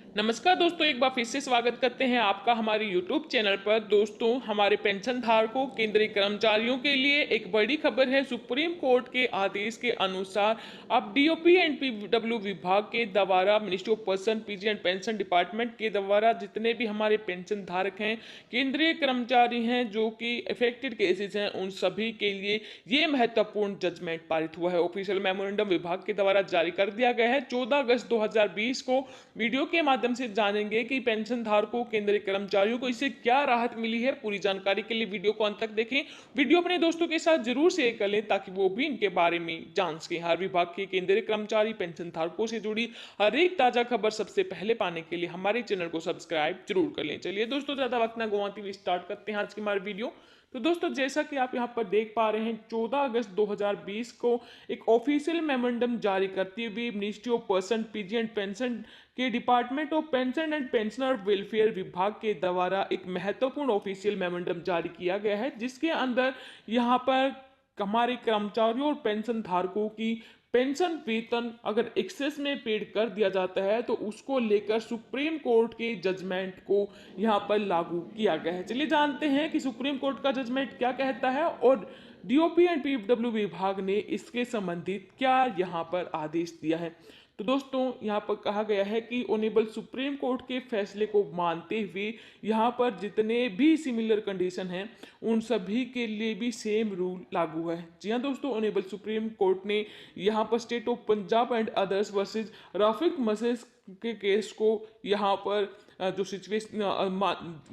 नमस्कार दोस्तों, एक बार फिर से स्वागत करते हैं आपका हमारे YouTube चैनल पर। दोस्तों, हमारे पेंशन धारकों केंद्रीय कर्मचारियों के लिए एक बड़ी खबर है। सुप्रीम कोर्ट के आदेश के अनुसार अब डीओपी एंड पीडब्ल्यू विभाग के द्वारा ministry of personnel PG and pension department के द्वारा जितने भी हमारे पेंशन धारक हैं, केंद्रीय कर्मचारी हैं जो कि अफेक्टेड केसेस हैं, उन सभी के लिए ये महत्वपूर्ण जजमेंट पारित हुआ है। ऑफिशियल मेमोरेंडम विभाग के द्वारा जारी कर दिया गया है। 14 अगस्त 2020 को वीडियो के माध्यम से जानेंगे कि पेंशन धारकों केंद्रीय कर्मचारियों को इससे क्या राहत मिली है। पूरी जानकारी के लिए वीडियो को अंत तक देखें। वीडियो अपने दोस्तों के साथ जरूर शेयर कर लें ताकि वो भी इनके बारे में जान सकें। हर विभाग के केंद्रीय कर्मचारी पेंशन धारकों से जुड़ी हर एक ताजा खबर सबसे पहले पाने के लिए हमारे चैनल को सब्सक्राइब जरूर कर लें। चलिए दोस्तों, ज्यादा वक्त ना गवाते हुए स्टार्ट करते हैं आज की हमारी वीडियो। तो दोस्तों, जैसा कि आप यहाँ पर देख पा रहे हैं, 14 अगस्त 2020 को एक ऑफिशियल मेमोरेंडम जारी करती हुई ministry of personnel PG and pension के department of pension and pensioner welfare विभाग के द्वारा एक महत्वपूर्ण ऑफिशियल मेमोरेंडम जारी किया गया है, जिसके अंदर यहाँ पर हमारे कर्मचारियों और पेंशन धारकों की पेंशन वेतन अगर एक्सेस में पेड कर दिया जाता है तो उसको लेकर सुप्रीम कोर्ट के जजमेंट को यहाँ पर लागू किया गया है। चलिए जानते हैं कि सुप्रीम कोर्ट का जजमेंट क्या कहता है और डीओपी एंड पीडब्ल्यू विभाग ने इसके संबंधित क्या यहाँ पर आदेश दिया है। तो दोस्तों, यहाँ पर कहा गया है कि ऑनेबल सुप्रीम कोर्ट के फैसले को मानते हुए यहाँ पर जितने भी सिमिलर कंडीशन हैं उन सभी के लिए भी सेम रूल लागू है। जी हाँ दोस्तों, ऑनेबल सुप्रीम कोर्ट ने यहाँ पर state of Punjab and others versus Rafiq masses के केस को यहाँ पर जो सिचुएशन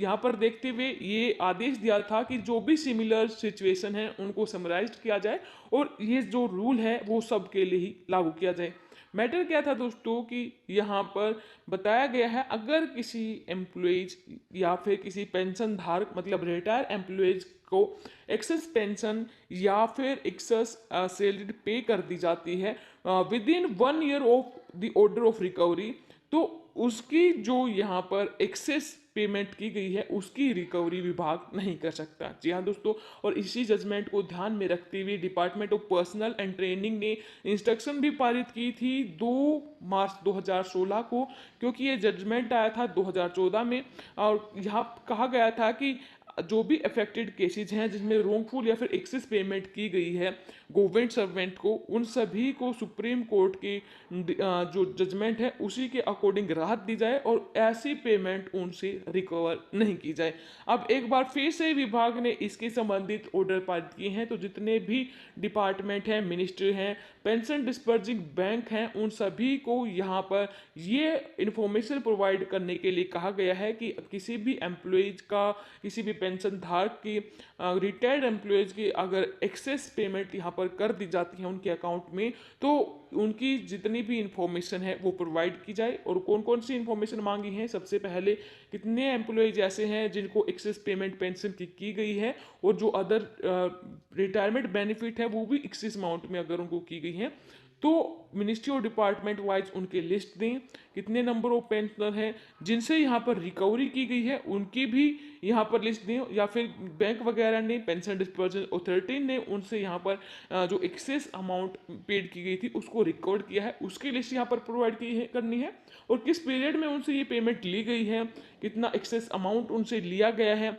यहाँ पर देखते हुए ये आदेश दिया था कि जो भी सिमिलर सिचुएशन है उनको समराइज किया जाए और ये जो रूल है वो सबके लिए ही लागू किया जाए। मैटर क्या था दोस्तों कि यहाँ पर बताया गया है, अगर किसी एम्प्लॉयज या फिर किसी पेंशन धारक मतलब रिटायर एम्प्लॉयज को एक्सेस पेंशन या फिर एक्सेस सैलरी पे कर दी जाती है with in 1 year of the order of recovery, तो उसकी जो यहाँ पर एक्सेस पेमेंट की गई है उसकी रिकवरी विभाग नहीं कर सकता। जी हाँ दोस्तों, और इसी जजमेंट को ध्यान में रखते हुए department of personal and training ने इंस्ट्रक्शन भी पारित की थी 2 मार्च 2016 को, क्योंकि ये जजमेंट आया था 2014 में। और यहाँ कहा गया था कि जो भी अफेक्टेड केसेज हैं जिसमें रोंगफुल या फिर एक्सेस पेमेंट की गई है गवर्नमेंट सर्वेंट को, उन सभी को सुप्रीम कोर्ट की जो जजमेंट है उसी के अकॉर्डिंग राहत दी जाए और ऐसी पेमेंट उनसे रिकवर नहीं की जाए। अब एक बार फिर से विभाग ने इसके संबंधित ऑर्डर पारित किए हैं, तो जितने भी डिपार्टमेंट हैं, मिनिस्ट्री हैं, पेंशन डिस्पर्जिंग बैंक हैं, उन सभी को यहाँ पर ये इंफॉर्मेशन प्रोवाइड करने के लिए कहा गया है कि किसी भी एम्प्लॉयज का, किसी भी पेंशन धारक की, रिटायर्ड एम्प्लॉयज की अगर एक्सेस पेमेंट यहाँ पर कर दी जाती है उनके अकाउंट में, तो उनकी जितनी भी इंफॉर्मेशन है वो प्रोवाइड की जाए। और कौन कौन सी इंफॉर्मेशन मांगी है, सबसे पहले कितने एम्प्लॉयज ऐसे हैं जिनको एक्सेस पेमेंट पेंशन की गई है और जो अदर रिटायरमेंट बेनिफिट है वो भी एक्सेस अमाउंट में अगर उनको की गई है, तो मिनिस्ट्री और डिपार्टमेंट वाइज उनके लिस्ट दें। कितने नंबर ऑफ पेंशनर हैं जिनसे यहाँ पर रिकवरी की गई है उनकी भी यहाँ पर लिस्ट दें, या फिर बैंक वगैरह ने, पेंशन डिस्पर्जन अथॉरिटी ने उनसे यहाँ पर जो एक्सेस अमाउंट पेड की गई थी उसको रिकॉर्ड किया है उसकी लिस्ट यहाँ पर प्रोवाइड की है, करनी है, और किस पीरियड में उनसे ये पेमेंट ली गई है, कितना एक्सेस अमाउंट उनसे लिया गया है।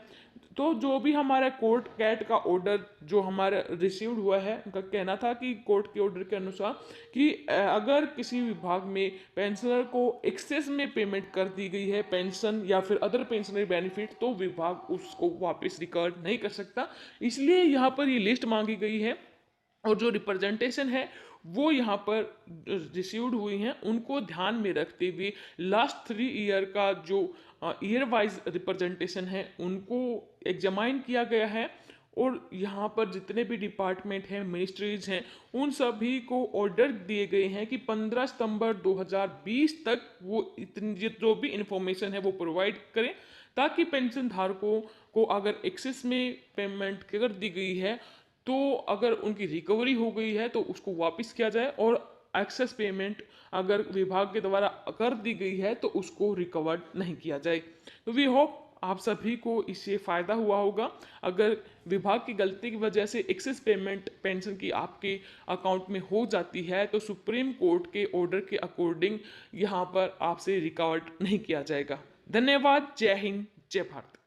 तो जो भी हमारा कोर्ट कैट का ऑर्डर जो हमारा रिसीव्ड हुआ है, उनका कहना था कि कोर्ट के ऑर्डर के अनुसार कि अगर किसी विभाग में पेंशनर को एक्सेस में पेमेंट कर दी गई है पेंशन या फिर अदर पेंशनरी बेनिफिट, तो विभाग उसको वापस रिकवर नहीं कर सकता। इसलिए यहाँ पर ये लिस्ट मांगी गई है और जो रिप्रेजेंटेशन है वो यहाँ पर रिसीव्ड हुई हैं उनको ध्यान में रखते हुए लास्ट 3 ईयर का जो ईयर वाइज रिप्रेजेंटेशन है उनको एग्जामाइन किया गया है। और यहाँ पर जितने भी डिपार्टमेंट हैं, मिनिस्ट्रीज हैं, उन सभी को ऑर्डर दिए गए हैं कि 15 सितंबर 2020 तक वो इतनी जो भी इंफॉर्मेशन है वो प्रोवाइड करें, ताकि पेंशन धारकों को अगर एक्सेस में पेमेंट कर दी गई है तो अगर उनकी रिकवरी हो गई है तो उसको वापस किया जाए, और एक्सेस पेमेंट अगर विभाग के द्वारा कर दी गई है तो उसको रिकवर्ड नहीं किया जाए। तो वी होप आप सभी को इससे फ़ायदा हुआ होगा। अगर विभाग की गलती की वजह से एक्सेस पेमेंट पेंशन की आपके अकाउंट में हो जाती है तो सुप्रीम कोर्ट के ऑर्डर के अकॉर्डिंग यहाँ पर आपसे रिकॉर्ड नहीं किया जाएगा। धन्यवाद। जय हिंद, जय भारत।